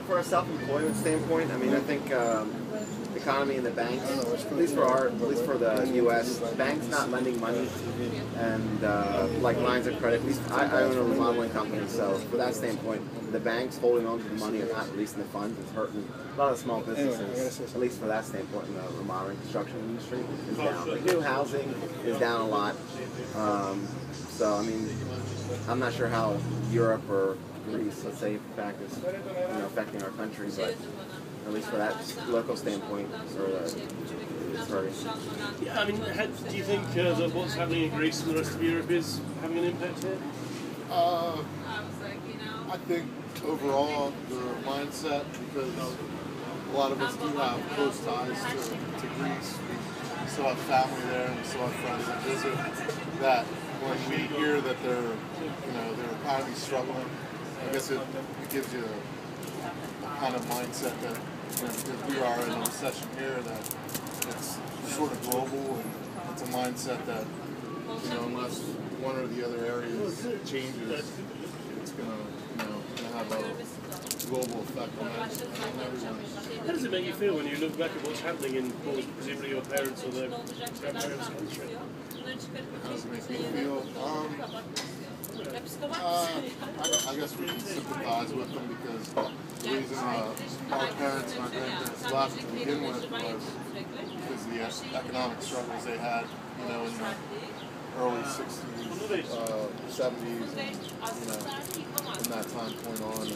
for a self-employment standpoint, I mean, I think the economy and the banks, at least for the U.S., banks not lending money and like lines of credit. At least I own a remodeling company, so for that standpoint, the banks holding on to the money and not releasing the funds is hurting a lot of small businesses. At least for that standpoint, in the remodeling construction industry is down. Like, new housing is down a lot. So I mean, I'm not sure how Europe or Greece, let's say, in fact, is affecting our country, but at least for that local standpoint, it's hurting. Yeah, I mean, do you think that what's happening in Greece and the rest of Europe is having an impact here? I think overall the mindset, because a lot of us do have close ties to Greece. We still have family there and we still have friends that visit. That when we hear that their economy's struggling, I guess it gives you a kind of mindset that because we are in a recession here, that it's sort of global, and it's a mindset that unless one or the other areas changes, it's gonna have a global effect on everyone. How does it make you feel when you look back at what's happening in what was presumably your parents' or their grandparents' country? How does it make me feel? I guess we can sympathize with them, because the reason our parents and our grandparents left to begin with was because of the economic struggles they had, in the early 60s, 70s, and, from that time point on. And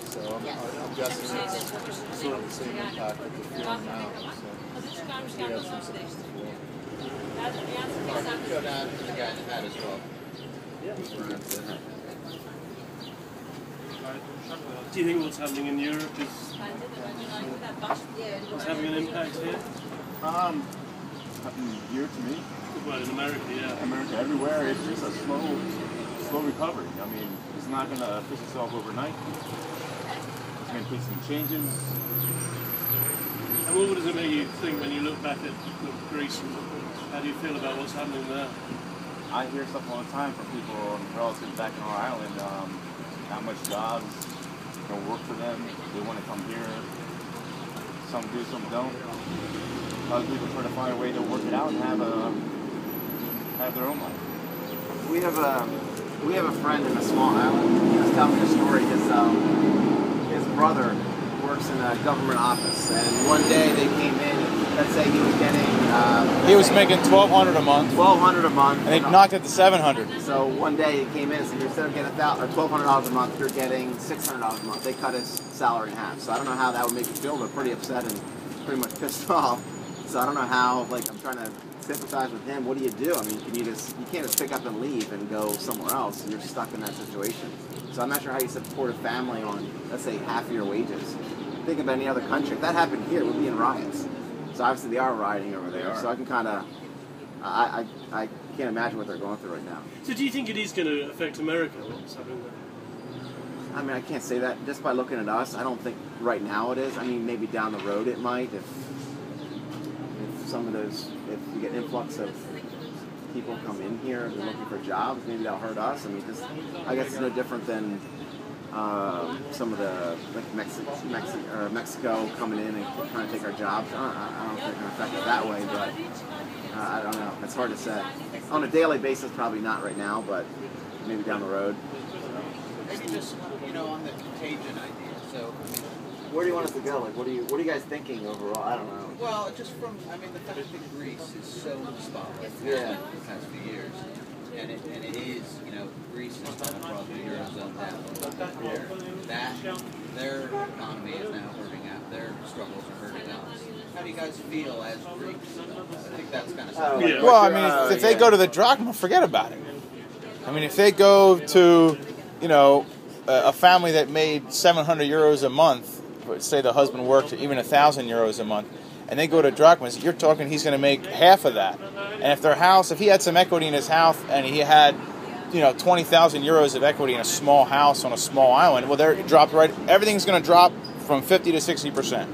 so I'm guessing it's sort of the same impact that they're feeling now. So we have some sympathy for them. Go down to the guy in the hat as well. Do you think what's happening in Europe is having an impact here? Here to me? Well, in America, yeah. America, everywhere, it's just a slow recovery. I mean, it's not going to fix itself overnight. It's going to take some changes. And what does it make you think when you look back at Greece? How do you feel about what's happening there? I hear stuff all the time from people, relatives back on our island. Not much jobs, no work for them. They want to come here. Some do, some don't. Other people try to find a way to work it out and have their own life. We have a friend in a small island. He was telling me a story. His brother works in a government office, and one day they came in, and let's say he was getting... he was making $1,200 a month. $1,200 a month. And they knocked it to $700. So one day he came in and said, instead of getting $1,200 a month, you're getting $600 a month. They cut his salary in half. So I don't know how that would make you feel, but pretty upset and pretty much pissed off. So I don't know how, I'm trying to sympathize with him. What do you do? I mean, you can't just pick up and leave and go somewhere else. You're stuck in that situation. So I'm not sure how you support a family on, let's say, half of your wages. Think of any other country. If that happened here, we'd be in riots. So obviously they are rioting over there. So I can kind of, I can't imagine what they're going through right now. So do you think it is going to affect America, what's happening there? I mean, I can't say that just by looking at us. I don't think right now it is. I mean, maybe down the road it might. If some of those, if we get influx of people come in here and they're looking for jobs, maybe that'll hurt us. I mean, I guess it's no different than some of the Mexico coming in and trying to take our jobs. I don't think it's going to affect it that way, but I don't know. It's hard to say. On a daily basis, probably not right now, but maybe down the road. Maybe just on the contagion idea. So, where do you want us to go? Like, what are you guys thinking overall? I don't know. Well, just from the fact that Greece is so spotlight yeah. the past few years. And it is, Greece has kind of brought the Eurozone down a little bit here. Their economy is now hurting out. Their struggles are hurting us. How do you guys feel as Greeks? I think that's kind of something. Yeah. Well, I mean, if they go to the drachma, forget about it. I mean, if they go to, a family that made €700 a month, say the husband worked even €1,000 a month, and they go to drachmas, you're talking he's going to make half of that. And if he had some equity in his house and he had, 20,000 euros of equity in a small house on a small island, well, everything's going to drop from 50 to 60%.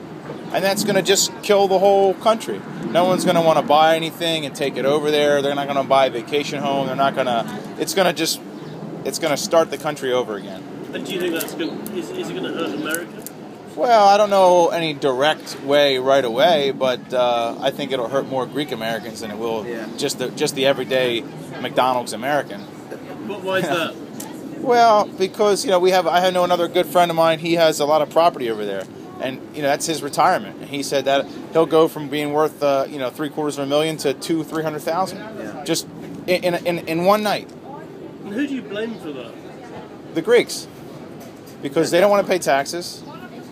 And that's going to just kill the whole country. No one's going to want to buy anything and take it over there. They're not going to buy a vacation home. It's going to start the country over again. And do you think is it going to hurt America? Well, I don't know any direct way right away, but I think it'll hurt more Greek Americans than it will just the everyday McDonald's American. Why is that? Well, because I know another good friend of mine. He has a lot of property over there, and that's his retirement. And he said that he'll go from being worth $750,000 to $200,000-300,000 just in one night. And who do you blame for that? The Greeks, because they don't want to pay taxes.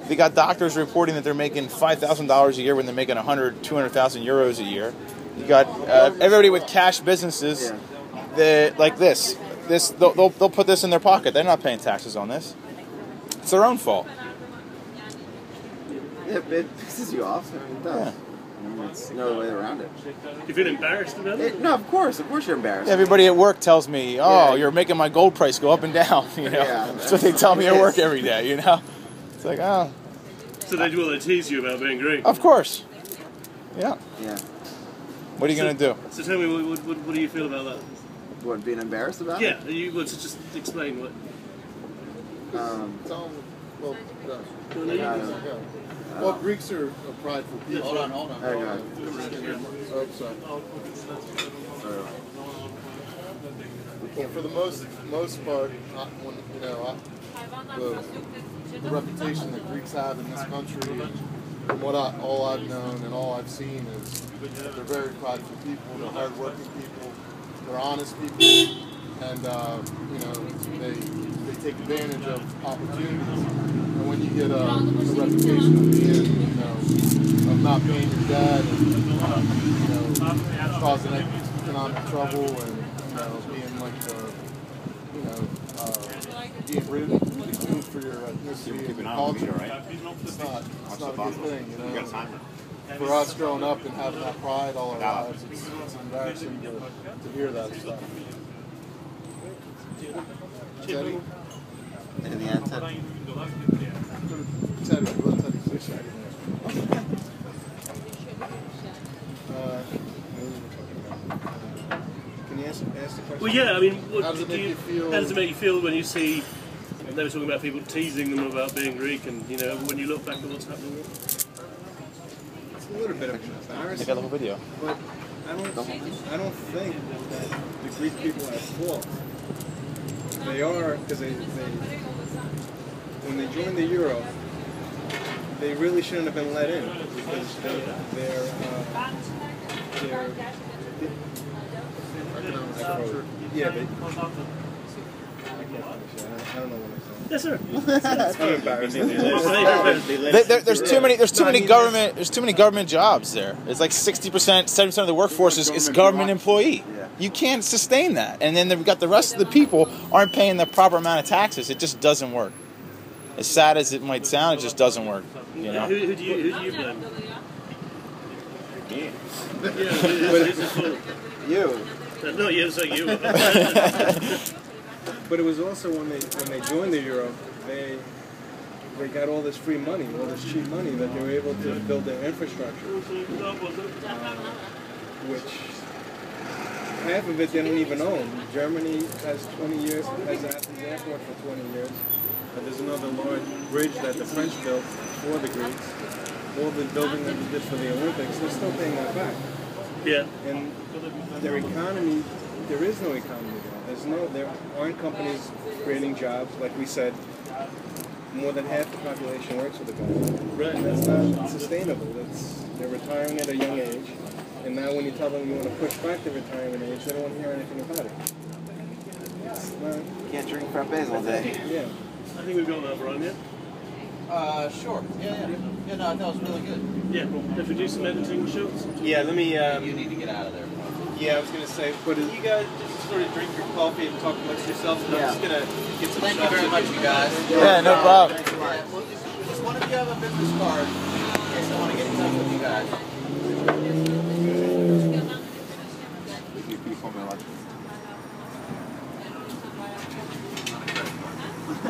They got doctors reporting that they're making $5,000 a year when they're making 200,000 euros a year. You got everybody with cash businesses like this. They'll put this in their pocket. They're not paying taxes on this. It's their own fault. Yeah, it pisses you off. I mean, it does. There's no way around it. You feel embarrassed about it? No, of course you're embarrassed. Everybody at work tells me, you're making my gold price go up and down. That's what they tell me at work every day. It's like, oh. So they tease you about being Greek? Of course. Yeah. Yeah. What are you going to do? So tell me, what do you feel about that? What, being embarrassed about it? Yeah, you want to just explain what. Well, Greeks are prideful people. Hold on. There you go. Oh, sorry. Well, for the most part, the reputation that Greeks have in this country, from all I've known and all I've seen, is that they're very prideful people. They're hardworking people. They're honest people, and they take advantage of opportunities. And when you get a reputation of being, of not paying your debt and causing economic trouble and being like being rude for your ethnicity and your culture, right? It's not a good thing, For us growing up and having that pride all our lives, it's embarrassing to hear that stuff. Teddy? In the end, Teddy, Can you ask the question? Well, yeah, I mean, how does it make you feel when you see, they were talking about people teasing them about being Greek, and, when you look back at what's happening? It's a little bit of embarrassing. They got the whole video. But I don't think that the Greek people have fault. They are, because when they joined the euro, they really shouldn't have been let in, because they're yeah, they. I can't finish it. I don't know what I'm saying. Yes, sir. I'm embarrassing. There's too many government jobs there. It's like 60%, 70% of the workforce is government employee. You can't sustain that. And then we've got the rest of the people aren't paying the proper amount of taxes. It just doesn't work. As sad as it might sound, it just doesn't work. Who do you blame? You. No, you, so you. But it was also when they joined the euro, they got all this free money, all this cheap money, that they were able to build their infrastructure, which half of it they don't even own. Germany has 20 years, has Athens Airport for 20 years. There's another large bridge that the French built for the Greeks. All the building that they did for the Olympics, they're still paying that back. Yeah. And their economy, there is no economy there. There aren't companies creating jobs. Like we said, more than half the population works for the government. Right. That's not sustainable. They're retiring at a young age, and now when you tell them you want to push back the retirement age, they don't want to hear anything about it. It's not, Can't drink frappes all day. yeah. I think we've got that, Brian, yeah? Sure. Yeah, no, that was really good. Yeah, if we do some editing shots? Yeah, let me, You need to get out of there. yeah, I was going to say, but you guys just sort of drink your coffee and talk amongst yourselves, and I'm just going to get some Thank you shots very of much, you guys. Yeah, no problem. Yeah, well, just one of you have a business card in case I want to get in touch with you guys.